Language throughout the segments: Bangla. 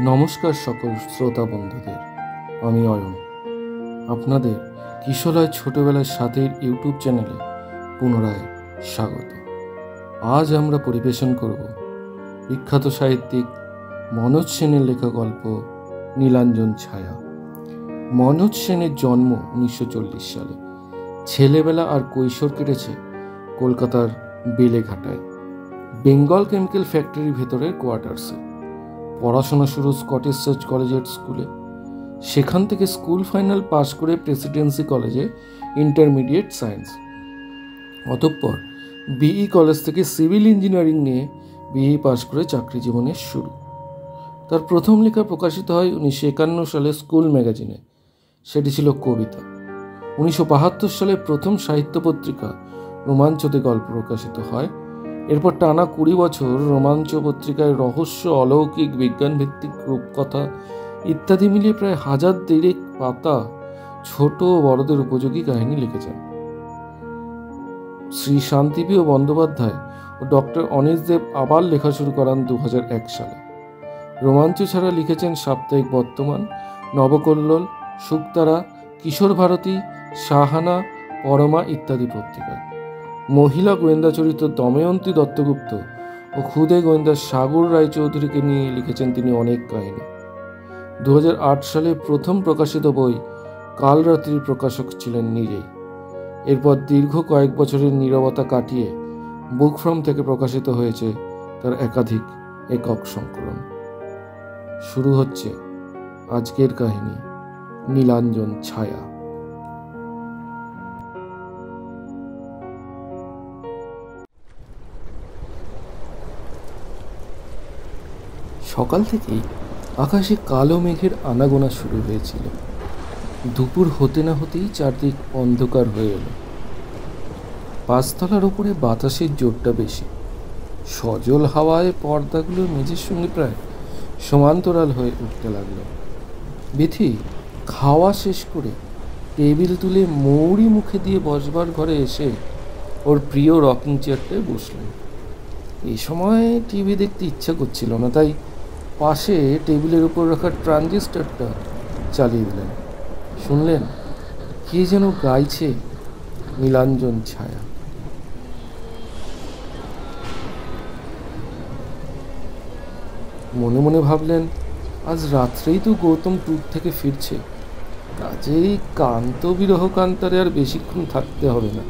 নমস্কার সকল শ্রোতা বন্ধুদের, আমি অয়ন। আপনাদের কিশোরয় ছোটবেলার সাথের ইউটিউব চ্যানেলে পুনরায় স্বাগত। আজ আমরা পরিবেশন করব বিখ্যাত সাহিত্যিক মনোজ সেনের লেখা গল্প নীলাঞ্জন ছায়া। মনোজ সেনের জন্ম 1940 সালে। ছেলেবেলা আর কৈশোর কেটেছে কলকাতার বেলেঘাটায়, বেঙ্গল কেমিক্যাল ফ্যাক্টরির ভেতরের কোয়ার্টার্সে। পড়াশোনা শুরু স্কটিশ চার্চ কলেজের স্কুলে। সেখান থেকে স্কুল ফাইনাল পাশ করে প্রেসিডেন্সি কলেজে ইন্টারমিডিয়েট সায়েন্স। অতঃপর বিই কলেজ থেকে সিভিল ইঞ্জিনিয়ারিং নিয়ে বিই পাশ করে চাকরি জীবনের শুরু। তার প্রথম লেখা প্রকাশিত হয় 1951 সালে স্কুল ম্যাগাজিনে। সেটি ছিল কবিতা। 1972 সালে প্রথম সাহিত্য পত্রিকা রোমাঞ্চতে গল্প প্রকাশিত হয়। এরপর টানা 20 বছর রোমাঞ্চ পত্রিকায় রহস্য, অলৌকিক, বিজ্ঞানভিত্তিক রূপকথা ইত্যাদি মিলিয়ে প্রায় 1000 পাতা ছোট ও বড়দের উপযোগী কাহিনী লিখেছেন। শ্রী শান্তিপ্রিয় বন্দ্যোপাধ্যায় ও ডক্টর অনিশ দেব আবার লেখা শুরু করান 2001 সালে। রোমাঞ্চ ছাড়া লিখেছেন সাপ্তাহিক বর্তমান, নবকল্লোল, শুকতারা, কিশোর ভারতী, সাহানা, পরমা ইত্যাদি পত্রিকায়। মহিলা গোয়েন্দা চরিত্র দময়ন্তী দত্তগুপ্ত ও খুদে গোয়েন্দা সাগর রায়চৌধুরীকে নিয়ে লিখেছেন তিনি অনেক কাহিনী। 2008 সালে প্রথম প্রকাশিত বই কালরাত্রির প্রকাশক ছিলেন নিজেই। এরপর দীর্ঘ কয়েক বছরের নীরবতা কাটিয়ে বুক ফ্রম থেকে প্রকাশিত হয়েছে তার একাধিক একক সংকলন। শুরু হচ্ছে আজকের কাহিনী নীলাঞ্জন ছায়া। সকাল থেকেই আকাশে কালো মেঘের আনাগোনা শুরু হয়েছিল। দুপুর হতে না হতেই চারদিক অন্ধকার হয়ে এলো। পাঁচতলার ওপরে বাতাসের জোরটা বেশি। সজল হাওয়ায় পর্দাগুলো মেঝের সঙ্গে প্রায় সমান্তরাল হয়ে উঠতে লাগলো। বিথি খাওয়া শেষ করে টেবিল তুলে মৌরি মুখে দিয়ে বসবার ঘরে এসে ওর প্রিয় রকিং চেয়ারটায় বসলেন। এই সময় টিভি দেখতে ইচ্ছা করছিল না, তাই পাশে টেবিলের উপর রাখা ট্রানজিস্টারটা চালিয়ে দিলেন। শুনলেন কে যেন গাইছে নীলাঞ্জন ছায়া। মনে মনে ভাবলেন আজ রাত্রেই তো গৌতম ট্যুর থেকে ফিরছে, কাজেই কান্ত বিরহ কান্তারে আর বেশিক্ষণ থাকতে হবে না।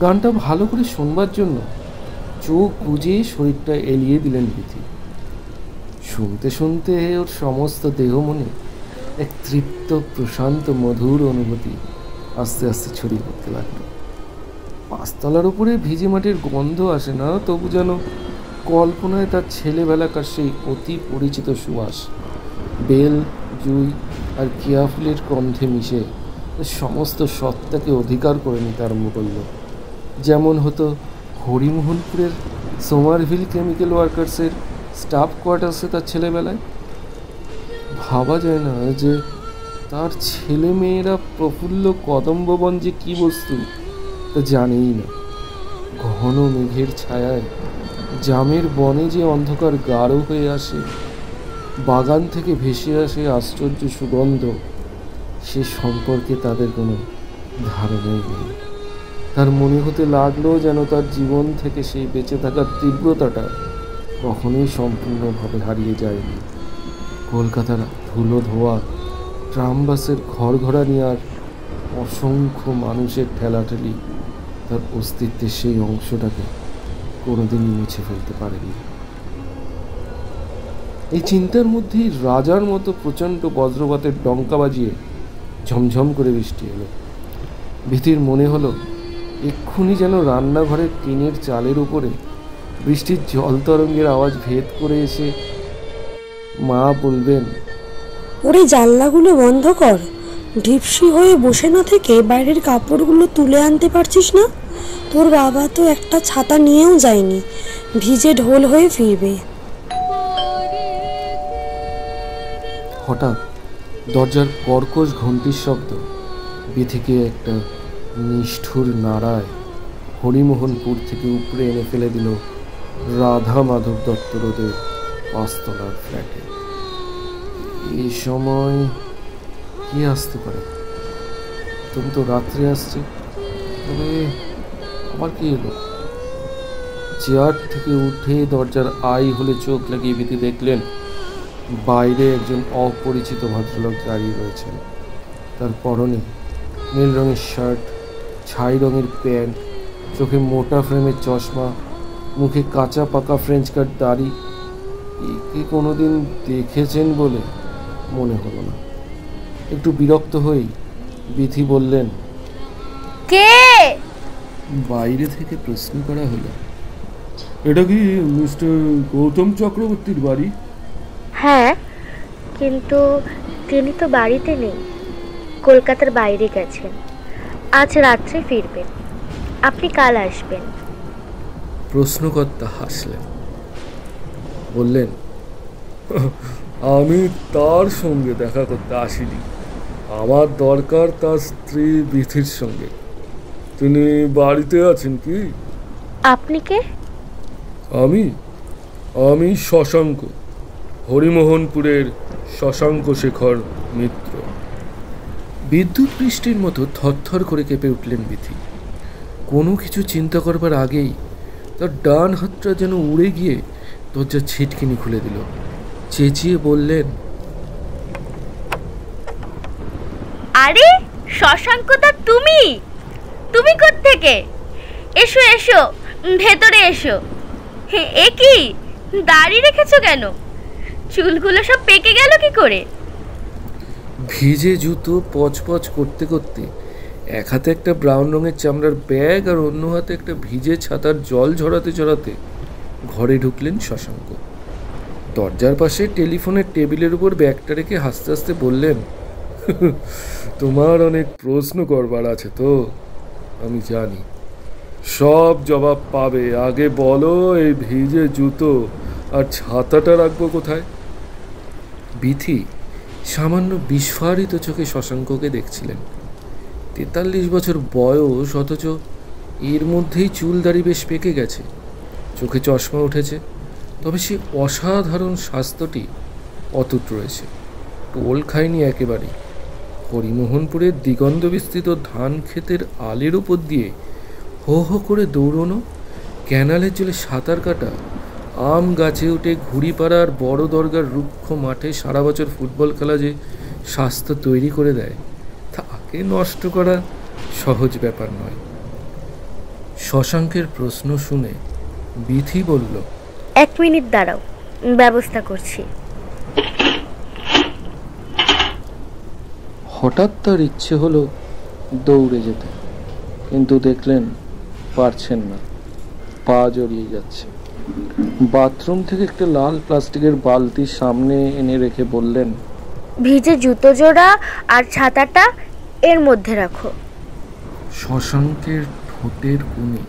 গানটা ভালো করে শুনবার জন্য চোখ বুজে শরীরটা এলিয়ে দিলেন বিথি। শুনতে শুনতে ওর সমস্ত দেহ মনে এক তৃপ্ত, প্রশান্ত, মধুর অনুভূতি আস্তে আস্তে ছড়িয়ে পড়তে লাগলো। পাঁচতলার উপরে ভিজে মাটির গন্ধ আসে না, তবু যেন কল্পনায় তার ছেলেবেলাকার সেই অতি পরিচিত সুবাস বেল, জুই আর কিয়া ফুলের গন্ধে মিশে সমস্ত সত্তাকে অধিকার করে নিতে আরম্ভ করল। যেমন হতো হরিমোহনপুরের সোমারভিল কেমিক্যাল ওয়ার্কার্সের স্টাফ কোয়ার্টার্সে তার ছেলেবেলায়। ভাবা যায় না যে তার ছেলে মেয়েরা প্রফুল্ল কদম্ববন যে কী বস্তু তা জানেই না। ঘন মেঘের ছায়ায় জামের বনে যে অন্ধকার গাঢ় হয়ে আসে, বাগান থেকে ভেসে আসে আশ্চর্য সুগন্ধ, সে সম্পর্কে তাদের কোনো ধারণাই নেই। তার মনে হতে লাগলো যেন তার জীবন থেকে সেই বেঁচে থাকার তীব্রতাটা কখনোই সম্পূর্ণভাবে হারিয়ে যায়নি। কলকাতার ধুলো ধোয়া ট্রাম বাসের ঘরঘরানি আর অসংখ্য মানুষের ঠেলাঠেলি তার অস্তিত্বের সেই অংশটাকে কোনোদিনই মুছে ফেলতে পারেনি। এই চিন্তার মধ্যেই রাজার মতো প্রচণ্ড বজ্রপাতের ডঙ্কা বাজিয়ে ঝমঝম করে বৃষ্টি এলো। ভীতির মনে হলো এক্ষুনি যেন রান্নাঘরের টিনের চালের উপরে বৃষ্টির জল তরঙ্গের আওয়াজ ভেদ করে এসে মা বলবেন, ওরে জানলাগুলো বন্ধ কর, ঢিপসি হয়ে বসে না থেকে বাইরের কাপড়গুলো তুলে আনতে পারছিস না? তোর বাবা তো একটা ছাতা নিয়েও যায়নি, ভিজে ঢোল হয়ে ফিরবে। হঠাৎ দরজার কর্কশ ঘণ্টির শব্দ বিথিকে একটা নিষ্ঠুর নাড়ায় হরিমোহনপুর থেকে উপরে এনে ফেলে দিল রাধা মাধব দত্ত রোদের পাঁচতলার ফ্ল্যাটে। এই সময় কি আসতে পারে? তুমি তো রাত্রে আসছে, তবে আবার কি এলো? চেয়ার থেকে উঠে দরজার আই হলে চোখ লাগিয়ে বিধি দেখলেন বাইরে একজন অপরিচিত ভদ্রলোক দাঁড়িয়ে রয়েছেন। তার পরনে নীল রঙের শার্ট, ছাই রঙের প্যান্ট, চোখে মোটা ফ্রেমের চশমা, মুখে কাঁচা পাকা ফ্রেঞ্চ কাট দাড়ি। একে কোনোদিন দেখেছেন বলে মনে হলো না। একটু বিরক্ত হয়েই বিথি বললেন, কে? বাইরে থেকে প্রশ্ন করা হলো, এটা কি মিস্টার গৌতম চক্রবর্তীর বাড়ি? হ্যাঁ, কিন্তু তিনি তো বাড়িতে নেই, কলকাতার বাইরে গেছেন। আজ রাত্রে ফিরবেন, আপনি কাল আসবেন। প্রশ্নকর্তা হাসলেন, বললেন, আমি তার সঙ্গে দেখা করতে আসিনি, আমার দরকার তার স্ত্রী বিথির সঙ্গে। তিনি বাড়িতে আছেন কি? আপনি কে? আমি শশাঙ্ক, হরিমোহনপুরের শশাঙ্ক শেখর মিত্র। বিদ্যুৎ বৃষ্টির মতো থরথর করে কেঁপে উঠলেন বিথি। কোনো কিছু চিন্তা করবার আগেই তার ডান হাতটা যেন উড়ে গিয়ে দরজার ছিটকিনি খুলে দিল। চেঁচিয়ে বললেন, আরে শশাঙ্কদা, তুমি তুমি কোত্থেকে? এসো এসো, ভেতরে এসো। এ কি, দাড়ি রেখেছো কেন? চুলগুলো সব পেকে গেল কি করে? ভিজে জুতো পচপচ করতে করতে এক হাতে একটা ব্রাউন রঙের চামড়ার ব্যাগ আর অন্য হাতে একটা ভিজে ছাতার জল ঝরাতে ঝরাতে ঘরে ঢুকলেন শশাঙ্ক। দরজার পাশে টেলিফোনের টেবিলের উপর ব্যাগটা রেখে হাসতে হাসতে বললেন, তোমার অনেক প্রশ্ন করবার আছে তো, আমি জানি। সব জবাব পাবে। আগে বলো, এই ভিজে জুতো আর ছাতাটা রাখবো কোথায়? বিথি সামান্য বিস্ফারিত চোখে শশাঙ্ককে দেখছিলেন। 43 বছর বয়স, অথচ এর মধ্যেই চুল দাড়ি বেশ পেকে গেছে, চোখে চশমা উঠেছে, তবে সে অসাধারণ স্বাস্থ্যটি অটুট রয়েছে। টোল খায়নি একেবারে। হরিমোহনপুরের দিগন্ত বিস্তৃত ধান ক্ষেতের আলের উপর দিয়ে হো হো করে দৌড়নো, ক্যানালের জলে সাঁতার কাটা, আম গাছে উঠে ঘুড়ি পাড়ার বড় দরগার রুক্ষ মাঠে সারা বছর ফুটবল খেলা যে স্বাস্থ্য তৈরি করে দেয়, তাকে নষ্ট করা সহজ ব্যাপার নয়। শশাঙ্কের প্রশ্ন শুনে বিথি বলল, 1 মিনিট দাঁড়াও, ব্যবস্থা করছি। হঠাৎ তার ইচ্ছে হলো দৌড়ে যেতে, কিন্তু দেখলেন পারছেন না, পা জড়িয়ে যাচ্ছে। বাথরুম থেকে একটা লাল প্লাস্টিকের বালতি সামনে এনে রেখে বললেন, ভিজে জুতো জোড়া আর ছাতাটা এর মধ্যে রাখো। শশাঙ্কের ঠোঁটের কোণে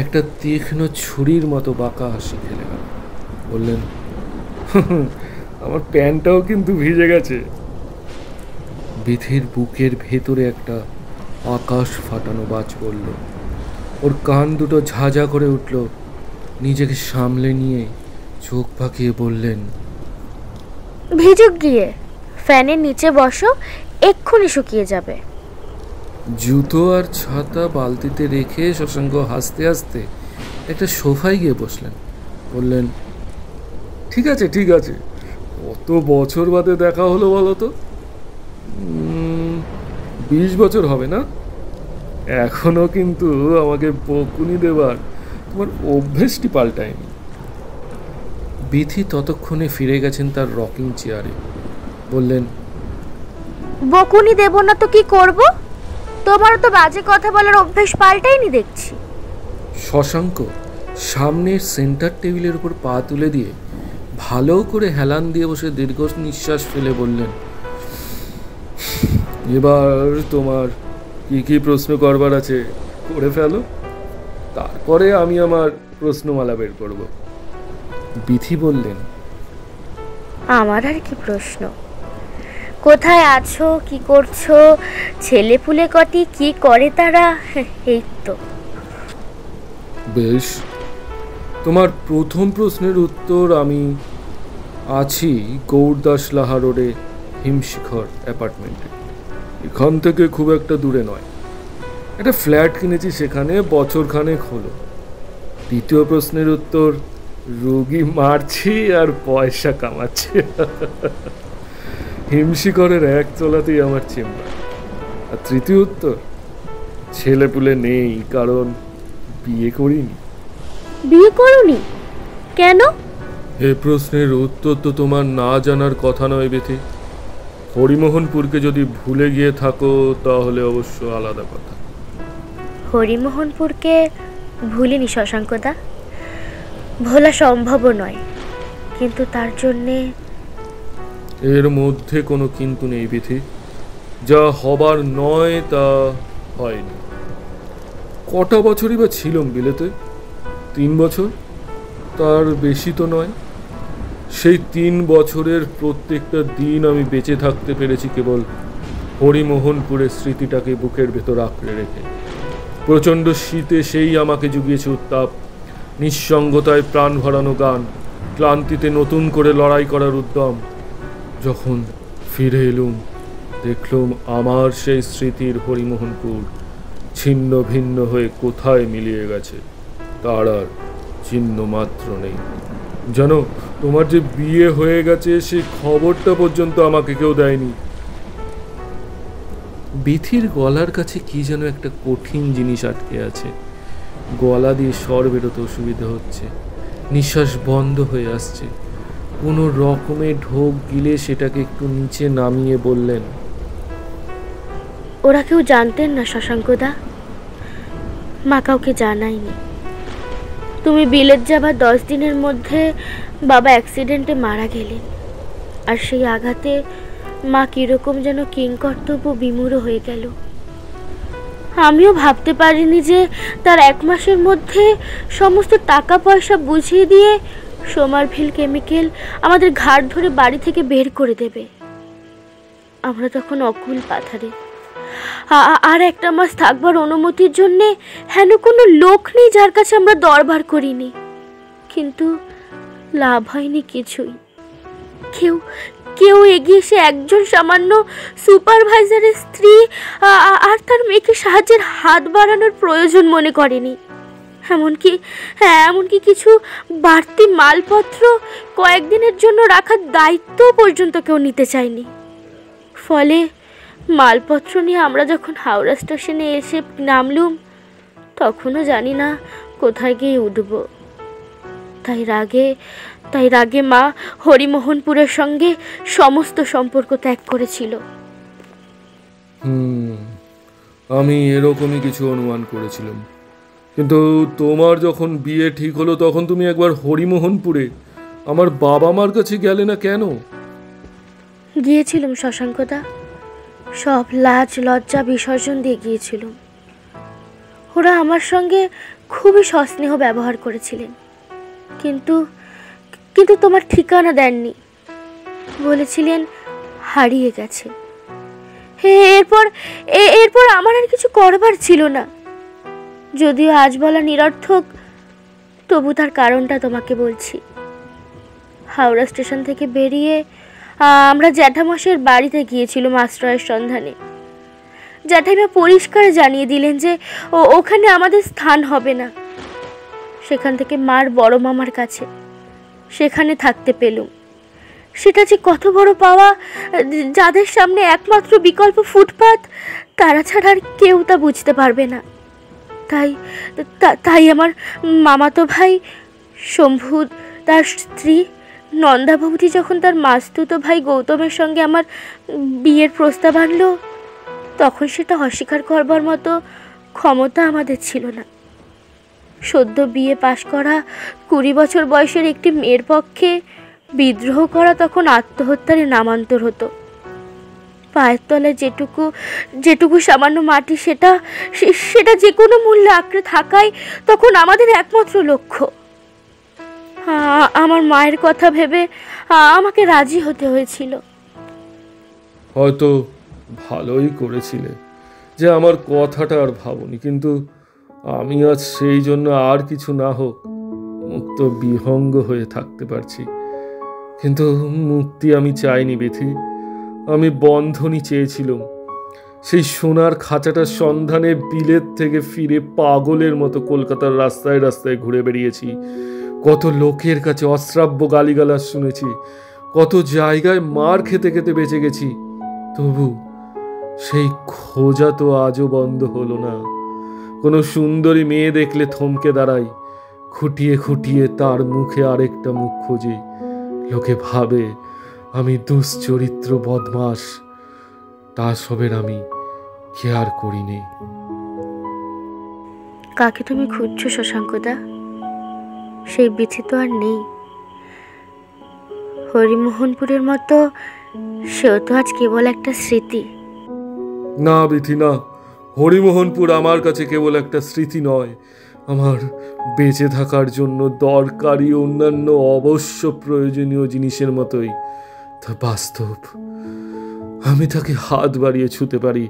একটা তীক্ষ্ণ ছুরির মতো বাঁকা হাসি খেলে গেল। বললেন, আমার প্যান্টটাও কিন্তু ভিজে গেছে। বিথির বুকের ভেতরে একটা আকাশ ফাটানো বাজ পড়ল। ওর কান দুটো ঝাঁঝা করে উঠল। নিজেকে সামলে নিয়ে চোখ পাকিয়ে বললেন, ভিজুক গিয়ে ফ্যানের নিচে বসো, এক্ষুনি শুকিয়ে যাবে। জুতো আর ছাতা বালতিতে রেখে শশাঙ্ক হাসতে হাসতে একটা সোফায় গিয়ে বসলেন। বললেন, ঠিক আছে ঠিক আছে, কত বছর বাদে দেখা হলো বলো তো? 20 বছর হবে না? এখনো কিন্তু আমাকে বকুনি দেবার তোমার অভ্যেসটি পাল্টায়নি। বিথি ততক্ষণে ফিরে গেছেন তার রকিং চেয়ারে। বললেন, বকুনি দেব না তো কি করব? তোমারও তো বাজে কথা বলার অভ্যেস পাল্টাইনি দেখছি। শশাঙ্ক সামনের সেন্টার টেবিলের উপর পা তুলে দিয়ে ভালো করে হেলান দিয়ে বসে দীর্ঘ নিঃশ্বাস ফেলে বললেন, এবার তোমার কি কি প্রশ্ন করবার আছে করে ফেলো, তারপরে আমি আমার প্রশ্নমালা বের করব। বিথি বললেন, আমার আর কি প্রশ্ন? কোথায় আছো, কি করছো, ছেলে পুলে কটি কি করে তারা, এই তো। বেশ, তোমার প্রথম প্রশ্নের উত্তর আমি আছি গৌরদাস লাহা রোডে হিমশিখর অ্যাপার্টমেন্টে। এখান থেকে খুব একটা দূরে নয়। একটা ফ্ল্যাট কিনেছি সেখানে, বছরখানেক হলো। দ্বিতীয় প্রশ্নের উত্তর, রোগী মারছি আর পয়সা কামাচ্ছি। হিমশিখরের একতলাতেই আমার চেম্বার। আর তৃতীয় উত্তর, ছেলেপুলে নেই, কারণ বিয়ে করিনি। বিয়ে করনি কেন? এ প্রশ্নের উত্তর তো তোমার না জানার কথা নয় বেথি। হরিমোহনপুরকে যদি ভুলে গিয়ে থাকো তাহলে অবশ্য আলাদা কথা। হরিমোহনপুরকে ভুলিনি শশাঙ্কদা, ভোলা সম্ভবও নয়, কিন্তু তার জন্যে এর মধ্যে কোনো কিন্তু নেই বিথি। যা হবার নয় তা হয়নি। কটা বছরই বা ছিলাম বিলেতে? 3 বছর, তার বেশি তো নয়। সেই 3 বছরের প্রত্যেকটা দিন আমি বেঁচে থাকতে পেরেছি কেবল হরিমোহনপুরের স্মৃতিটাকে বুকের ভেতর আঁকড়ে রেখে। প্রচণ্ড শীতে সেই আমাকে জুগিয়েছে উত্তাপ, নিঃসঙ্গতায় প্রাণ ভরানো গান, ক্লান্তিতে নতুন করে লড়াই করার উদ্যম। যখন ফিরে এলুম দেখলুম আমার সেই স্মৃতির হরিমোহনপুর ছিন্ন ভিন্ন হয়ে কোথায় মিলিয়ে গেছে তার আর চিহ্ন মাত্র নেই। জানো, তোমার যে বিয়ে হয়ে গেছে সেই খবরটা পর্যন্ত আমাকে কেউ দেয়নি। বিথির গলার কাছে কি যেন একটা কঠিন জিনিস আটকে আছে। গলা দিয়ে স্বর বেরোতে অসুবিধা হচ্ছে, নিঃশ্বাস বন্ধ হয়ে আসছে। কোনো রকমে ঢোক গিলে সেটাকে একটু নিচে নামিয়ে বললেন, ওরা কেউ জানতেন না শশাঙ্কদা, মা কাউকে জানায়নি। তুমি বিলেত যাবার 10 দিনের মধ্যে বাবা অ্যাক্সিডেন্টে মারা গেলেন, আর সেই আঘাতে মা কিরকম যেন কিংকর্তব্য বিমূঢ় হয়ে গেল। আমিও ভাবতে পারিনি যে তার 1 মাসের মধ্যে সমস্ত টাকা পয়সা বুঝিয়ে দিয়ে সোমারভিল কেমিক্যাল আমাদের ঘাড় ধরে বাড়ি থেকে বের করে দেবে। আমরা তখন অকুল পাথারে, আর 1 মাস থাকবার অনুমতির জন্যে হেন কোনো লোক নেই যার কাছে আমরা দরবার করিনি। কিন্তু লাভ হয়নি কিছুই। কেউ এগিয়ে এসে একজন সামান্য সুপারভাইজারের স্ত্রী আর তার মেয়েকে সাহায্যের হাত বাড়ানোর প্রয়োজন মনে করেনি। এমনকি কিছু বাড়তি মালপত্র কয়েকদিনের জন্য রাখার দায়িত্ব পর্যন্ত কেউ নিতে চায়নি। ফলে মালপত্র নিয়ে আমরা যখন হাওড়া স্টেশনে এসে নামলুম, তখনও জানি না কোথায় গিয়ে উঠব। তাই রাগে মা হরিমোহনপুরের সঙ্গে সমস্ত সম্পর্ক ত্যাগ করেছিল। আমি এরকমই কিছু অনুমান করেছিলাম। কিন্তু তোমার যখন বিয়ে ঠিক হলো তখন তুমি একবার হরিমোহনপুরে আমার বাবা মার কাছে গেলে না কেন? গিয়েছিলাম শশাঙ্কদা, সব লাজ লজ্জা বিসর্জন দিয়ে গিয়েছিলাম। ওরা আমার সঙ্গে খুবই সস্নেহ ব্যবহার করেছিলেন, কিন্তু তোমার ঠিকানা দেননি, বলেছিলেন হারিয়ে গেছে। এরপর আমার আর কিছু করবার ছিল না। যদিও আজ বলা নিরর্থক, তবু তার কারণটা তোমাকে বলছি। হাওড়া স্টেশন থেকে বেরিয়ে আমরা জ্যাঠামশাইয়ের বাড়িতে গিয়েছিলাম আশ্রয়ের সন্ধানে। জ্যাঠাইমা পরিষ্কার জানিয়ে দিলেন যে ওখানে আমাদের স্থান হবে না। সেখান থেকে মার বড় মামার কাছে, সেখানে থাকতে পেলুম। সেটা যে কত বড় পাওয়া, যাদের সামনে একমাত্র বিকল্প ফুটপাত, তারা ছাড়া আর কেউ তা বুঝতে পারবে না। তাই আমার মামাতো ভাই শম্ভু, তার স্ত্রী নন্দাভবতী যখন তার মাস্তুতো ভাই গৌতমের সঙ্গে আমার বিয়ের প্রস্তাব আনলো, তখন সেটা অস্বীকার করবার মতো ক্ষমতা আমাদের ছিল না। সদ্য বিয়ে পাশ করা 20 বছর বয়সের একটি মেয়ের পক্ষে বিদ্রোহ করা তখন আত্মহত্যার নামান্তর হতো। পায়ের তলায় যেটুকু সামান্য মাটি, সেটা যে কোনো মূল্যে আঁকড়ে থাকাই তখন আমাদের একমাত্র লক্ষ্য। আমার মায়ের কথা ভেবে আমাকে রাজি হতে হয়েছিল। হয়তো ভালোই করেছিলে যে আমার কথাটা আর ভাবনি, কিন্তু আমি আজ সেই জন্য আর কিছু না হোক মুক্ত বিহঙ্গ হয়ে থাকতে পারছি। কিন্তু মুক্তি আমি চাইনি বিথি, আমি বন্ধনই চেয়েছিলাম। সেই সোনার খাঁচাটার সন্ধানে বিলেত থেকে ফিরে পাগলের মতো কলকাতার রাস্তায় রাস্তায় ঘুরে বেরিয়েছি। কত লোকের কাছে অশ্রাব্য গালিগালাজ শুনেছি, কত জায়গায় মার খেতে খেতে বেঁচে গেছি। তবু সেই খোঁজা তো আজও বন্ধ হলো না। কোনো সুন্দরী মেয়ে দেখলে থমকে দাঁড়াই, খুঁটিয়ে খুঁটিয়ে তার মুখে আরেকটা মুখ খুঁজি। লোকে ভাবে আমি দুশ্চরিত্র বদমাস, তা সবের আমি কেয়ার করিনি। কাকে তুমি খুঁজছো শশাঙ্কদা? সেই বিথি তো আর নেই। হরিমোহনপুরের মতো সেও তো আজ কেবল একটা স্মৃতি। না বিথি না, হরিমোহনপুর আমার কাছে কেবল একটা স্মৃতি নয়, আমার বেঁচে থাকার জন্য দরকারি অন্যান্য অবশ্য প্রয়োজনীয় জিনিসের মতোই তা বাস্তব। আমি তাকে হাত বাড়িয়ে ছুঁতে পারি।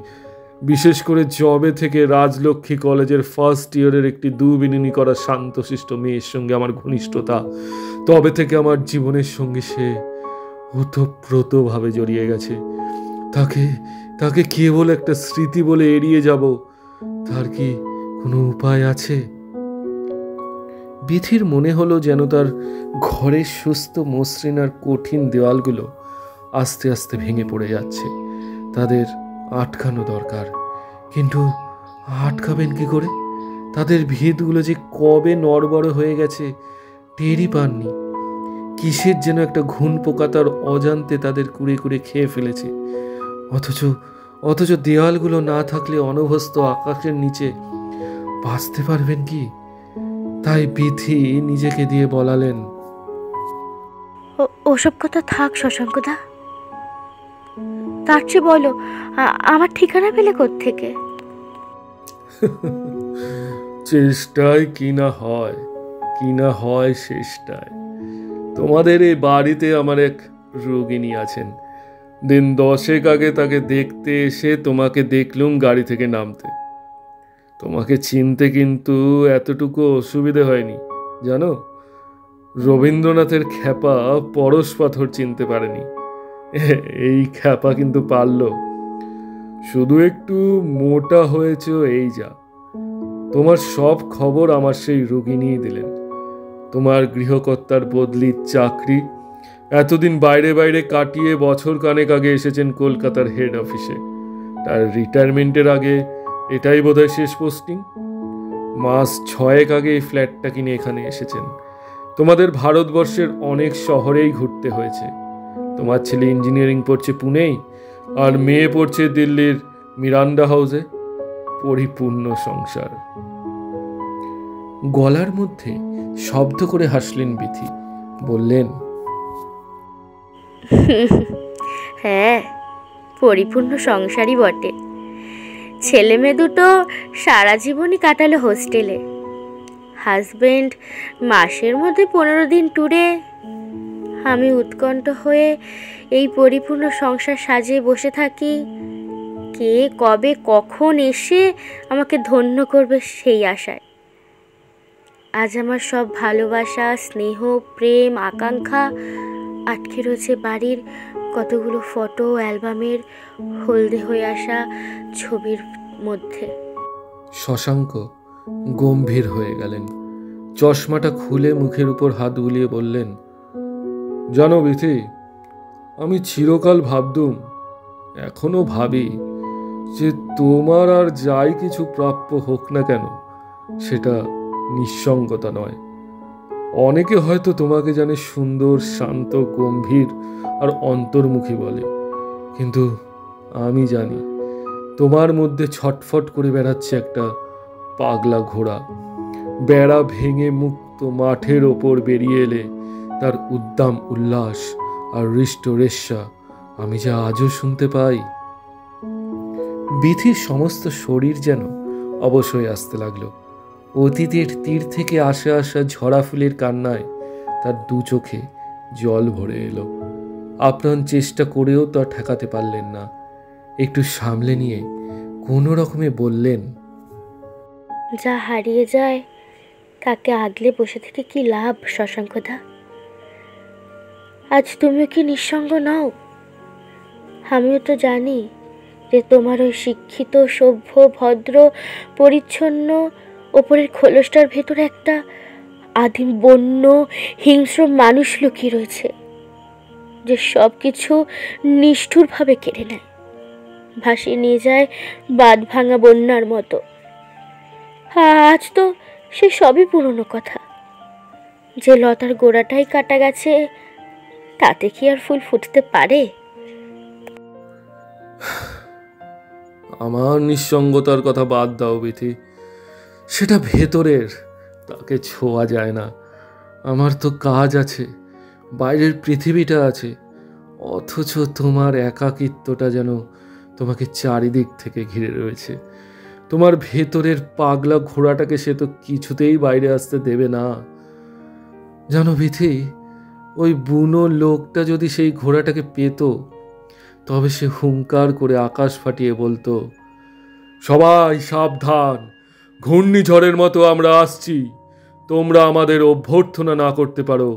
বিশেষ করে জবে থেকে রাজলক্ষ্মী কলেজের ফার্স্ট ইয়ারের একটি দুবিনীনি করা শান্তশিষ্ট মেয়ের সঙ্গে আমার ঘনিষ্ঠতা, তবে থেকে আমার জীবনের সঙ্গে সে ওতপ্রোতভাবে জড়িয়ে গেছে। তাকে তাকে কেবল একটা স্মৃতি বলে এড়িয়ে যাব, তার কি কোনো উপায় আছে? বিথির মনে হলো যেন তার ঘরের সুস্থ মসৃণ আর কঠিন দেওয়ালগুলো আস্তে আস্তে ভেঙে পড়ে যাচ্ছে। তাদের আটকানো দরকার, কিন্তু আটকাবেন কি করে? তাদের ভিতগুলো যে কবে নড়বড় হয়ে গেছে টেরই পাননি। কিসের যেন একটা ঘুণ পোকা তার অজান্তে তাদের কুড়ে কুড়ে খেয়ে ফেলেছে। অথচ দেওয়ালগুলো না থাকলে অনভ্যস্ত আকাশের নিচে বাঁচতে পারবেন কি? তাই বিথি নিজেকে দিয়ে বলালেন, ওসব কথা থাক শশাঙ্কদা, তার চেয়ে বলো আমার ঠিকানা পেলে কোত্থেকে? চেষ্টায় কি না হয় শেষটায়। তোমাদের এই বাড়িতে আমার এক রোগিণী আছেন। দিন 10 আগে তাকে দেখতে এসে তোমাকে দেখলুম গাড়ি থেকে নামতে। তোমাকে চিনতে কিন্তু এতটুকু অসুবিধে হয়নি জানো। রবীন্দ্রনাথের খ্যাপা পরশ পাথর চিনতে পারেনি, এই খ্যাপা কিন্তু পারল। শুধু একটু মোটা হয়েছ এই যা। তোমার সব খবর আমার সেই রোগিণীই দিলেন। তোমার গৃহকর্তার বদলির চাকরি, এতদিন বাইরে বাইরে কাটিয়ে বছর কানেক আগে এসেছেন কলকাতার হেড অফিসে। তার রিটায়ারমেন্টের আগে এটাই বোধহয় শেষ পোস্টিং। মাস 6 আগে এই ফ্ল্যাটটা কিনে এখানে এসেছেন। তোমাদের ভারতবর্ষের অনেক শহরেই ঘুরতে হয়েছে। তোমার ছেলে ইঞ্জিনিয়ারিং পড়ছে পুনেই, আর মেয়ে পড়ছে দিল্লির মিরান্ডা হাউসে। পরিপূর্ণ সংসার। গলার মধ্যে শব্দ করে হাসলেন বিথি, বললেন, হ্যাঁ, পরিপূর্ণ সংসারই বটে। ছেলে মেয়ে দুটো সারা জীবনই কাটালো হোস্টেলে। হাজবেন্ড মাসের মধ্যে 15 দিন ট্যুরে। আমি উৎকণ্ঠ হয়ে এই পরিপূর্ণ সংসার সাজিয়ে বসে থাকি, কে কবে কখন এসে আমাকে ধন্য করবে সেই আশায়। আজ আমার সব ভালোবাসা, স্নেহ, প্রেম, আকাঙ্ক্ষা আটকে রয়েছে বাড়ির কতগুলো ফটো অ্যালবামের হলদে হয়ে আসা ছবির মধ্যে। শশাঙ্ক গম্ভীর হয়ে গেলেন। চশমাটা খুলে মুখের উপর হাত বুলিয়ে বললেন, জানো বিথি, আমি চিরকাল ভাবতুম, এখনো ভাবি, যে তোমার আর যাই কিছু প্রাপ্য হোক না কেন সেটা নিঃসঙ্গতা নয়। অনেকে হয়তো তোমাকে জানে সুন্দর, শান্ত, গম্ভীর আর অন্তর্মুখী বলে, কিন্তু আমি জানি তোমার মধ্যে ছটফট করে বেড়াচ্ছে একটা পাগলা ঘোড়া। বেড়া ভেঙে মুক্ত মাঠের ওপর বেরিয়ে এলে তার উদ্দাম উল্লাস আর হৃষ্টরেশ্যা আমি যা আজও শুনতে পাই। বিথির সমস্ত শরীর যেন অবশ হয়ে আসতে লাগলো। অতীতের তীর থেকে আসা ঝরা ফুলের কান্নায় তার দু চোখে জল ভরে এলো। আপ্রাণ চেষ্টা করেও তা ঠেকাতে পারলেন না। একটু সামলে নিয়ে কোনো রকমে বললেন, যা হারিয়ে যায় তাকে আগলে বসে থেকে কি লাভ শশাঙ্কদা? আজ তুমিও কি নিঃসঙ্গ নও? আমিও তো জানি যে তোমার ওই শিক্ষিত, সভ্য, ভদ্র, পরিচ্ছন্ন ওপরের খোলসটার ভেতরে একটা আদিম বন্য হিংস্র মানুষ লুকিয়ে রয়েছে, যে সব কিছু নিষ্ঠুরভাবে কেড়ে নেয়, ভাসিয়ে নিয়ে যায় বাঁধ ভাঙা বন্যার মতো। আজ তো সে সবই পুরনো কথা। যে লতার গোড়াটাই কাটা গেছে, তাতে কি আর ফুল ফুটতে পারে? আমার নিঃসঙ্গতার কথা বাদ দাও বিথি, সেটা ভেতরের, তাকে ছোঁয়া যায় না। আমার তো কাজ আছে, বাইরের পৃথিবীটা আছে, অথচ তোমার একাকিত্বটা যেন তোমাকে চারিদিক থেকে ঘিরে রয়েছে। তোমার ভেতরের পাগলা ঘোড়াটাকে সে তো কিছুতেই বাইরে আসতে দেবে না। জানো বিথি, ওই বুনো লোকটা যদি সেই ঘোড়াটাকে পেত, তবে সে হুঙ্কার করে আকাশ ফাটিয়ে বলতো, সবাই সাবধান, ঘূর্ণিঝড়ের মতো আমরা আসছি, তোমরা আমাদের অভ্যর্থনা না করতে পারো,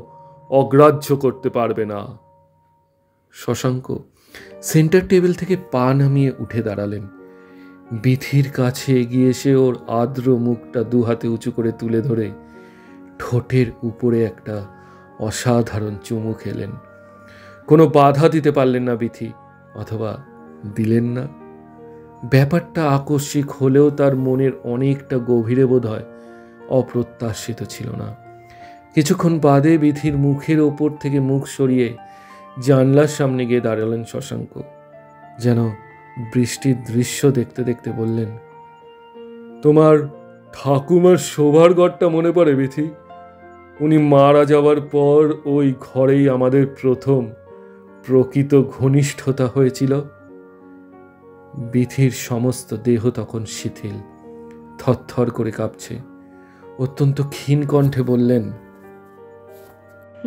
অগ্রাহ্য করতে পারবে না। শশাঙ্ক সেন্টার টেবিল থেকে পা নামিয়ে উঠে দাঁড়ালেন। বিথির কাছে এগিয়ে এসে ওর আর্দ্র মুখটা দু হাতে উঁচু করে তুলে ধরে ঠোঁটের উপরে একটা অসাধারণ চুমু খেলেন। কোনো বাধা দিতে পারলেন না বিথি, অথবা দিলেন না। ব্যাপারটা আকস্মিক হলেও তার মনের অনেকটা গভীরে বোধ হয় অপ্রত্যাশিত ছিল না। কিছুক্ষণ বাদে বিথির মুখের ওপর থেকে মুখ সরিয়ে জানলার সামনে গিয়ে দাঁড়ালেন শশাঙ্ক। যেন বৃষ্টির দৃশ্য দেখতে দেখতে বললেন, তোমার ঠাকুমার শোবার ঘরটা মনে পড়ে বিথি? উনি মারা যাওয়ার পর ওই ঘরেই আমাদের প্রথম প্রকৃত ঘনিষ্ঠতা হয়েছিল। বিথির সমস্ত দেহ তখন শিথিল, থরথর করে কাঁপছে। অত্যন্ত ক্ষীণ কণ্ঠে বললেন,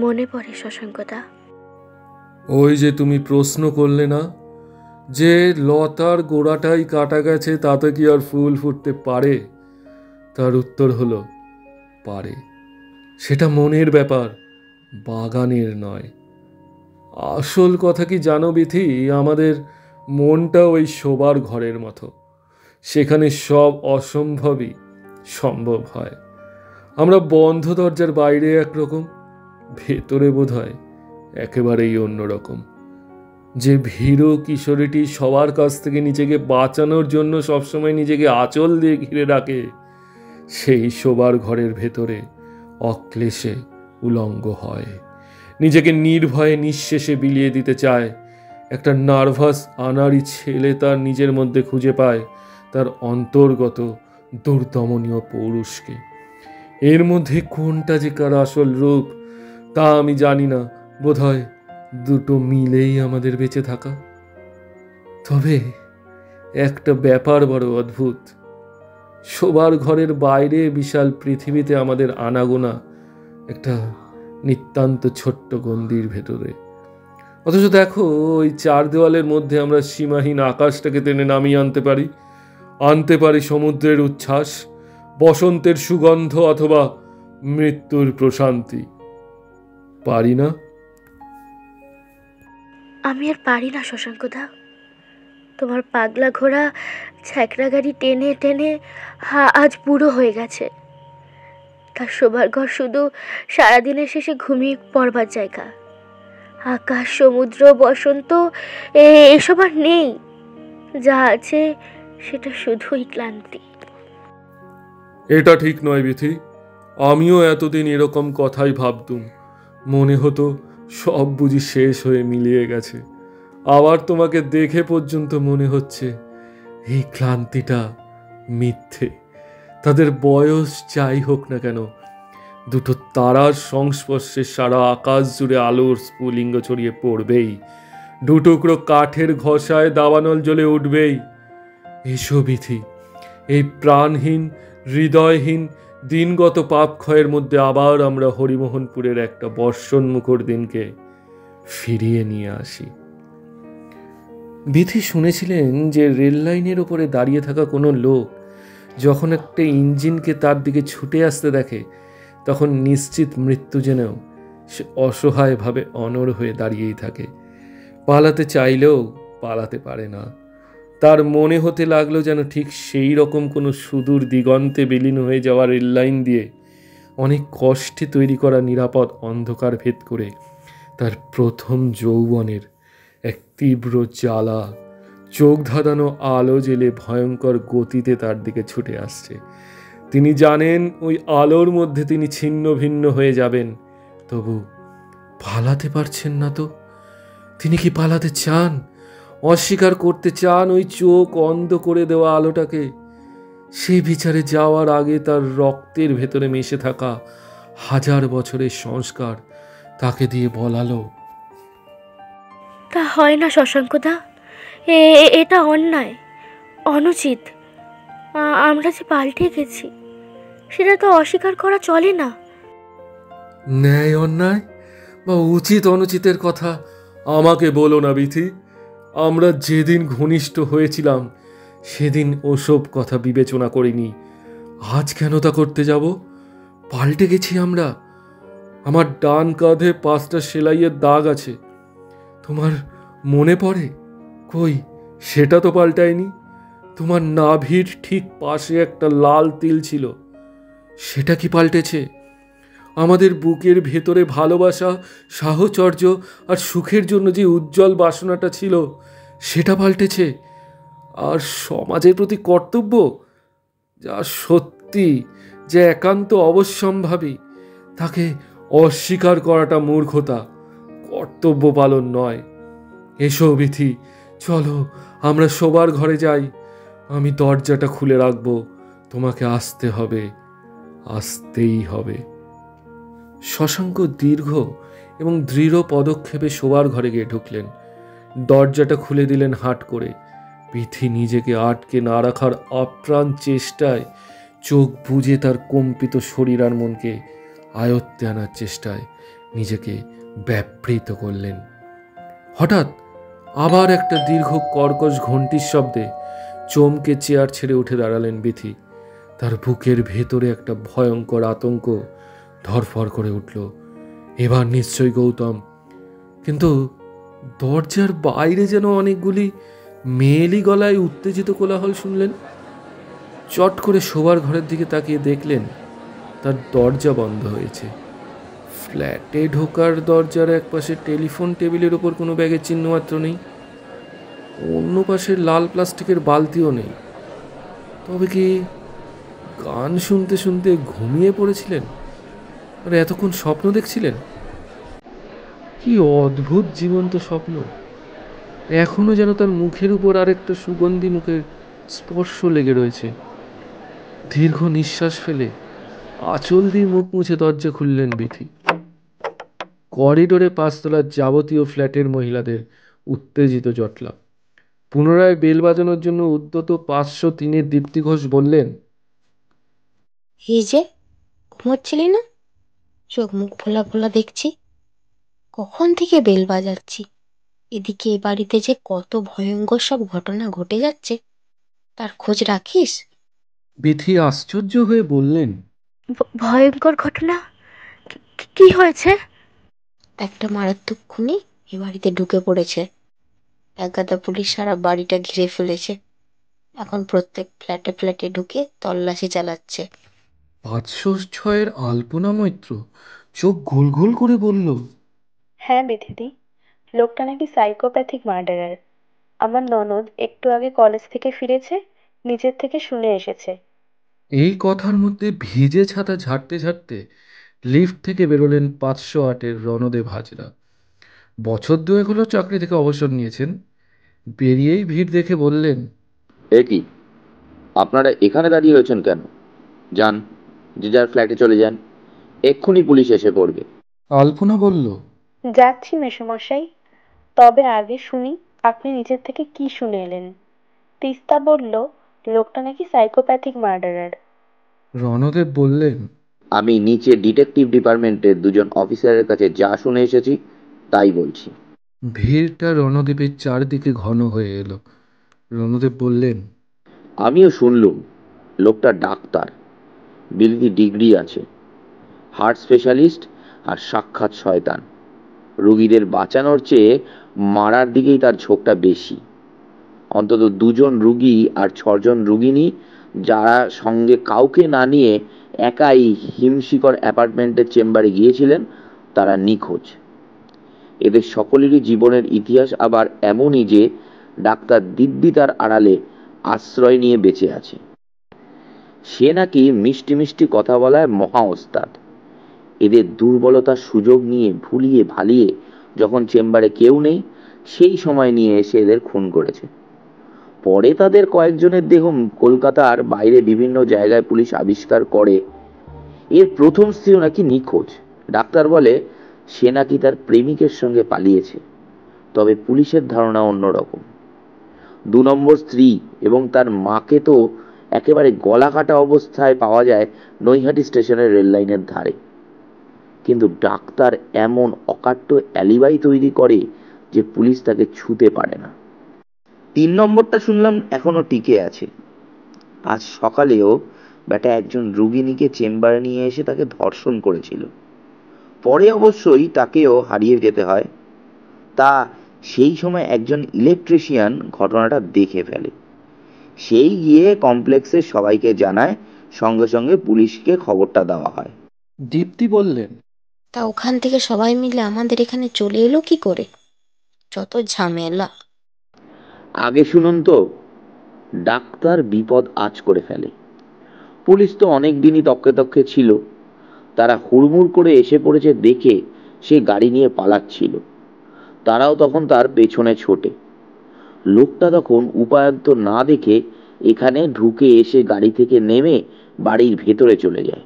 মনে পড়ে শশাঙ্কদা। ওই যে তুমি প্রশ্ন করলে না, যে লতার গোড়াটাই কাটা গেছে, তাতে কি আর ফুল ফুটতে পারে? তার উত্তর হলো পারে। সেটা মনের ব্যাপার, বাগানের নয়। আসল কথা কি জানো বিথি, আমাদের মনটা ওই শোবার ঘরের মতো, সেখানে সব অসম্ভবই সম্ভব হয়। আমরা বন্ধ দরজার বাইরে একরকম, ভেতরে বোধ হয় একেবারেই অন্যরকম। যে ভীরু কিশোরীটি সবার কাছ থেকে নিজেকে বাঁচানোর জন্য সবসময় নিজেকে আঁচল দিয়ে ঘিরে রাখে, সেই শোবার ঘরের ভেতরে অক্লেশে উলঙ্গ হয়, নিজেকে নির্ভয়ে নিঃশেষে বিলিয়ে দিতে চায়। একটা নার্ভাস আনাড়ি ছেলে তার নিজের মধ্যে খুঁজে পায় তার অন্তর্গত দুর্দমনীয় পৌরুষকে। এর মধ্যে কোনটা যে কার আসল রূপ তা আমি জানি না, বোধহয় দুটো মিলেই আমাদের বেঁচে থাকা। তবে একটা ব্যাপার বড় অদ্ভুত, শোবার ঘরের বাইরে বিশাল পৃথিবীতে আমাদের আনাগোনা একটা নিতান্ত ছোট্ট গণ্ডির ভেতরে, অথচ দেখো ওই চার দেওয়ালের মধ্যে আমরা সীমাহীন আকাশটাকে টেনে নামিয়ে আনতে পারি সমুদ্রের উচ্ছ্বাস, বসন্তের সুগন্ধ, অথবা মৃত্যুর প্রশান্তি। পারি না? আমি আর পারি না শশাঙ্কদা। তোমার পাগলা ঘোড়া ছ্যাকরা গাড়ি টেনে টেনে আজ বুড়ো হয়ে গেছে। তার শোবার ঘর শুধু সারাদিনের শেষে ঘুমিয়ে পড়বার জায়গা। আকাশ, সমুদ্র, বসন্ত এসব আর নেই। যা আছে সেটা শুধুই ক্লান্তি। এটা ঠিক নয় বিথি, আমিও এতদিন এরকম কথাই ভাবতুম। মনে হতো সব বুঝি শেষ হয়ে মিলিয়ে গেছে। আবার তোমাকে দেখে পর্যন্ত মনে হচ্ছে এই ক্লান্তিটা মিথ্যে। তাদের বয়স যাই হোক না কেন, দুটো তারার সংস্পর্শে সারা আকাশ জুড়ে আলোর স্ফুলিঙ্গ ছড়িয়ে পড়বেই, দুটুকরো কাঠের ঘষায় দাবানল জ্বলে উঠবেই। এসো বিথি, এই প্রাণহীন, হৃদয়হীন, দিনগত পাপ ক্ষয়ের মধ্যে আবার আমরা হরিমোহনপুরের একটা বর্ষণমুখর দিনকে ফিরিয়ে নিয়ে আসি। বিথি শুনেছিলেন যে রেল লাইনের ওপরে দাঁড়িয়ে থাকা কোনো লোক যখন একটা ইঞ্জিনকে তার দিকে ছুটে আসতে দেখে, তখন নিশ্চিত মৃত্যু জেনেও সে অসহায়ভাবে অনড় হয়ে দাঁড়িয়েই থাকে। পালাতে চাইলেও পালাতে পারে না। তার মনে হতে লাগলো যেন ঠিক সেই রকম কোনো সুদূর দিগন্তে বিলীন হয়ে যাওয়া রেললাইন দিয়ে অনেক কষ্টে তৈরি করা নিরাপদ অন্ধকার ভেদ করে তার প্রথম যৌবনের এক তীব্র জ্বালা চোখ ধাঁধানো আলো জেলে ভয়ঙ্কর গতিতে তার দিকে ছুটে আসছে। তিনি জানেন ওই আলোর মধ্যে তিনি ছিন্ন ভিন্ন হয়ে যাবেন, তবু পালাতে পারছেন না। তো তিনি কি পালাতে চান? অস্বীকার করতে চান ওই চোখ অন্ধ করে দেওয়া আলোটাকে? সেই বিচারে যাওয়ার আগে তার রক্তের ভেতরে মিশে থাকা হাজার বছরের সংস্কার তাকে দিয়ে বলালো, তা হয় না শশাঙ্কদা, এটা অন্যায়, অনুচিত। আমরা যে পাল্টে গেছি সেটা তো অস্বীকার করা চলে না। ন্যায় অন্যায় বা উচিত অনুচিতের কথা আমাকে বলো না বিথি। আমরা যেদিন ঘনিষ্ঠ হয়েছিলাম সেদিন ওসব কথা বিবেচনা করিনি। আজ কেন তা করতে যাব? পাল্টে গেছি আমরা। আমার ডান কাঁধে 5টা সেলাইয়ের দাগ আছে, তোমার মনে পড়ে? কই, সেটা তো পাল্টায়নি। তোমার নাভির ঠিক পাশে একটা লাল তিল ছিল, সেটা কি পাল্টেছে? আমাদের বুকের ভেতরে ভালোবাসা, সাহচর্য আর সুখের জন্য যে উজ্জ্বল বাসনাটা ছিল, সেটা পাল্টেছে। আর সমাজের প্রতি কর্তব্য, যা সত্যি, যে একান্ত অবশ্যম্ভাবী, তাকে অস্বীকার করাটা মূর্খতা, কর্তব্য পালন নয়। এসো বিথি, চলো আমরা শোবার ঘরে যাই। আমি দরজাটা খুলে রাখবো, তোমাকে আসতে হবে, আসতেই হবে। শশাঙ্ক দীর্ঘ এবং দৃঢ় পদক্ষেপে শোবার ঘরে গিয়ে ঢুকলেন। দরজাটা খুলে দিলেন হাট করে। বিথি নিজেকে আটকে না রাখার আপ্রাণ চেষ্টায়, চোখ বুজে তার কম্পিত শরীর আর মনকে আয়ত্তে আনার চেষ্টায় নিজেকে ব্যাপৃত করলেন। হঠাৎ আবার একটা দীর্ঘ কর্কশ ঘণ্টির শব্দে চমকে চেয়ার ছেড়ে উঠে দাঁড়ালেন বিথি। তার বুকের ভেতরে একটা ভয়ঙ্কর আতঙ্ক ধরফর করে উঠল। এবার নিশ্চয়ই গৌতম। কিন্তু দরজার বাইরে যেন অনেকগুলি মেয়েলি গলায় উত্তেজিত কোলাহল শুনলেন। চট করে শোবার ঘরের দিকে তাকিয়ে দেখলেন তার দরজা বন্ধ হয়েছে। ফ্ল্যাটে ঢোকার দরজার এক পাশে টেলিফোন টেবিলের ওপর কোনো ব্যাগের চিহ্ন মাত্র নেই, অন্য পাশে লাল প্লাস্টিকের বালতিও নেই। তবে কি গান শুনতে শুনতে ঘুমিয়ে পড়েছিলেন আর এতক্ষণ স্বপ্ন দেখছিলেন? কি অদ্ভুত জীবন্ত স্বপ্ন! এখনো যেন তার মুখের উপর আরেকটা সুগন্ধি মুখের স্পর্শ লেগে রয়েছে। দীর্ঘ নিঃশ্বাস ফেলে আঁচল দিয়ে মুখ মুছে দরজা খুললেন বিথি। করিডোরে 5তলার যাবতীয় ফ্ল্যাটের মহিলাদের উত্তেজিত জটলা। পুনরায় বেল বাজানোর জন্য উদ্যত 503-এর দীপ্তি ঘোষ বললেন, এই যে, ঘুমোচ্ছিলি না? চোখ মুখ ফোলা ফোলা দেখছি। কখন থেকে বেল বাজাচ্ছি। এদিকে এ বাড়িতে যে কত ভয়ঙ্কর সব ঘটনা ঘটে যাচ্ছে, তার খোঁজ রাখিস? বিথি আশ্চর্য হয়ে বললেন, ভয়ঙ্কর ঘটনা? কি হয়েছে? একটা মারাত্মক খুনি এ বাড়িতে ঢুকে পড়েছে। একগাদা পুলিশ সারা বাড়িটা ঘিরে ফেলেছে। এখন প্রত্যেক ফ্ল্যাটে ফ্ল্যাটে ঢুকে তল্লাশি চালাচ্ছে। 506-এর আলপনা মৈত্র চোখ গোল গোল করে বলল, হ্যাঁ বিথিদি, লোকটা নাকি সাইকোপ্যাথিক মার্ডারার। আমার ননদ একটু আগে কলেজ থেকে ফিরেছে, নিজের থেকে শুনে এসেছে। এই কথার মধ্যে ভিজে ছাতা ঝাড়তে ঝাড়তে লিফট থেকে বেরোলেন 508-এর রণদেব হাজরা। বছর দুয়েক হলো চাকরি থেকে অবসর নিয়েছেন। বেরিয়েই ভিড় দেখে বললেন, এ কি, আপনারা এখানে দাঁড়িয়ে রয়েছেন কেন? যান, যে যার ফ্ল্যাটে চলে যান, এক্ষুনি পুলিশ এসে পড়বে। আলপনা বলল, যাচ্ছি মেসোমশাই, তবে আগে শুনি আপনি নিজের থেকে কি শুনে এলেন। তিস্তা বলল লোকটা নাকি সাইকোপ্যাথিক মার্ডারার। রণদেব বললেন, আমি নিচে ডিটেকটিভ ডিপার্টমেন্টের 2জন অফিসারের কাছে যা শুনে এসেছি তাই বলছি। ভিড়টা রণদেবের চারদিকে ঘন হয়ে এলো। রণদেব বললেন, আমিও শুনলুম লোকটা ডাক্তার, বিলিতি ডিগ্রি আছে, হার্ট স্পেশালিস্ট আর সাক্ষাৎ শয়তান। রুগীদের বাঁচানোর চেয়ে মারার দিকেই তার ঝোঁকটা বেশি। অন্তত 2 জন রুগী আর 6 জন রুগিনী যারা সঙ্গে কাউকে না নিয়ে একাই হিমশিকর অ্যাপার্টমেন্টের চেম্বারে গিয়েছিলেন তারা নিখোঁজ। এদের সকলেরই জীবনের ইতিহাস আবার এমনই যে ডাক্তার দিব্যি তার আড়ালে আশ্রয় নিয়ে বেঁচে আছে। সে নাকি মিষ্টি মিষ্টি কথা বলায় মহা ওস্তাদ। এদের দুর্বলতার সুযোগ নিয়ে ভুলিয়ে ভালিয়ে যখন চেম্বারে কেউ নেই সেই সময় নিয়ে এসে এদের খুন করেছে। পরে তাদের কয়েকজনের দেহ কলকাতার বাইরে বিভিন্ন জায়গায় পুলিশ আবিষ্কার করে। এর প্রথম স্ত্রীও নাকি নিখোঁজ। ডাক্তার বলে সে নাকি তার প্রেমিকের সঙ্গে পালিয়েছে। তবে পুলিশের ধারণা অন্যরকম। 2 নম্বর স্ত্রী এবং তার মাকে তো একেবারে গলা কাটা অবস্থায় পাওয়া যায় নৈহাটি স্টেশনের রেল লাইনের ধারে। কিন্তু ডাক্তার এমন অকাট্য অ্যালিবাই তৈরি করে যে পুলিশ তাকে ছুঁতে পারে না। 3 নম্বরটা শুনলাম এখনো টিকে আছে। আজ সকালেও বেটা একজন রুগিনীকে চেম্বারে নিয়ে এসে তাকে ধর্ষণ করেছিল। পরে অবশ্যই তাকেও হারিয়ে যেতে হয়। তা সেই সময় একজন ইলেকট্রিশিয়ান ঘটনাটা দেখে ফেলে। সেই গিয়ে কমপ্লেক্সের সবাইকে জানায়, সঙ্গে সঙ্গে পুলিশকে খবরটা দেওয়া হয়। দীপ্তি বললেন, তা ওখান থেকে সবাই মিলে আমাদের এখানে চলে এলো কি করে? যত ঝামেলা। আগে শুনুন তো। ডাক্তার বিপদ আঁচ করে ফেলে। পুলিশ তো অনেক দিনই তককে তককে ছিল। তারা হুড়মুড় করে এসে পড়েছে দেখে সে গাড়ি নিয়ে পালাচ্ছিল। তারাও তখন তার পেছনে ছোটে। লোকটা তখন উপায়ন্ত না দেখে এখানে ঢুকে এসে গাড়ি থেকে নেমে বাড়ির ভেতরে চলে যায়।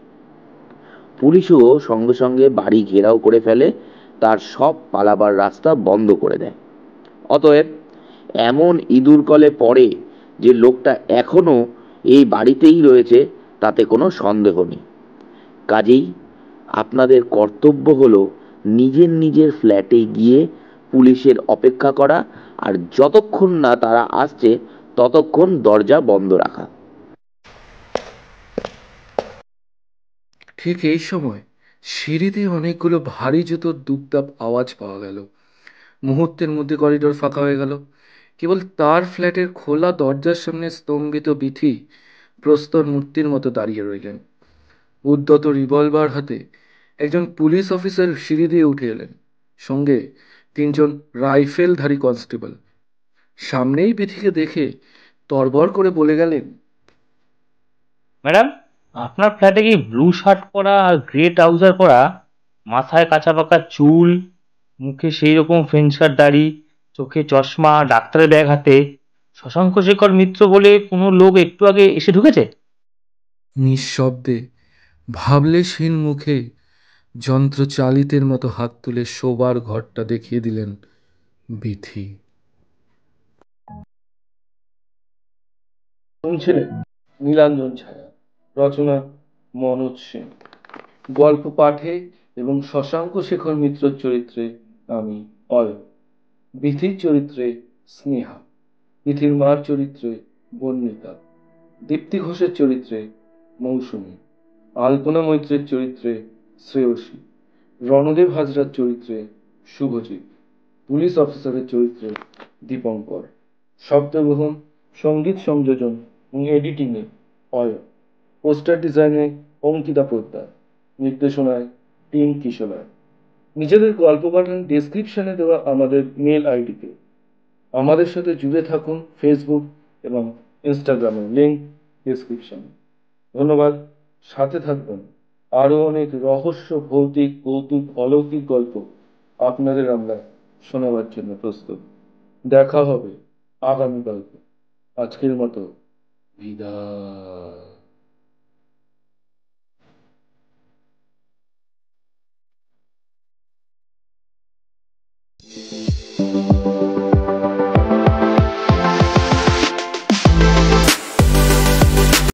পুলিশও সঙ্গে সঙ্গে বাড়ি ঘেরাও করে ফেলে, তার সব পালাবার রাস্তা বন্ধ করে দেয়। অতএব এমন ইঁদুর কলে পড়ে যে লোকটা এখনো এই বাড়িতেই রয়েছে তাতে কোনো সন্দেহ নেই। কাজেই আপনাদের কর্তব্য হলো নিজের নিজের ফ্ল্যাটে গিয়ে পুলিশের অপেক্ষা করা, আর যতক্ষণ না তারা আসছে ততক্ষণ দরজা বন্ধ রাখা। ঠিক এই সময় সিঁড়িতে অনেকগুলো ভারী জুতোর দুপদাপ আওয়াজ পাওয়া গেল। মুহূর্তের মধ্যে করিডোর ফাঁকা হয়ে গেল। কেবল তার ফ্ল্যাটের খোলা দরজার সামনে স্তম্ভিত বিথি প্রস্তর মূর্তির মতো দাঁড়িয়ে রইলেন। উদ্ধত রিভলভার হাতে একজন পুলিশ অফিসার সিঁড়ি দিয়ে উঠে এলেন, সঙ্গে 3 জন রাইফেলধারী কনস্টেবল। সামনেই বিথিকে দেখে তরবর করে বলে গেলেন, ম্যাডাম, আপনার ফ্ল্যাটে কি ব্লু শার্ট পরা আর গ্রে ট্রাউজার পরা, মাথায় কাঁচা পাকা চুল, মুখে সেই রকম ফেন্সার দাড়ি, চোখে চশমা, ডাক্তারের ব্যাগ হাতে শশাঙ্ক শেখর মিত্র বলে কোনো লোক একটু আগে এসে ঢুকেছে? নিঃশব্দে ভাবলেশহীন মুখে যন্ত্রচালিতের মতো হাত তুলে শোবার ঘরটা দেখিয়ে দিলেন বিথি। শুনছিলেন নীলাঞ্জন ছায়া, রচনা মনোজ সেন, গল্প পাঠে এবং শশাঙ্ক শেখর মিত্রর চরিত্রে আমি অয়ন, বিথির চরিত্রে স্নেহা, বিথির মার চরিত্রে বর্ণিতা, দীপ্তি ঘোষের চরিত্রে মৌসুমী, আলপনা মৈত্রের চরিত্রে শ্রেয়সী, রণদেব হাজরার চরিত্রে শুভজিৎ, পুলিশ অফিসারের চরিত্রে দীপঙ্কর, শব্দগ্রহণ, সঙ্গীত সংযোজন এবং এডিটিংয়ে অয়ন, পোস্টার ডিজাইনে অঙ্কিতা পোদ্দার, নির্দেশনায় টিম কিশোর। নিজেদের গল্প পাঠান ডেসক্রিপশনে দেওয়া আমাদের মেল আইডিতে। আমাদের সাথে জুড়ে থাকুন ফেসবুক এবং ইনস্টাগ্রামের লিঙ্ক ডেসক্রিপশনে। ধন্যবাদ। সাথে থাকবেন। আরও অনেক রহস্য, ভৌতিক, কৌতুক, অলৌকিক গল্প আপনাদের আমরা শোনাবার জন্য প্রস্তুত। দেখা হবে আগামী গল্পে। আজকের মতো বিদায়।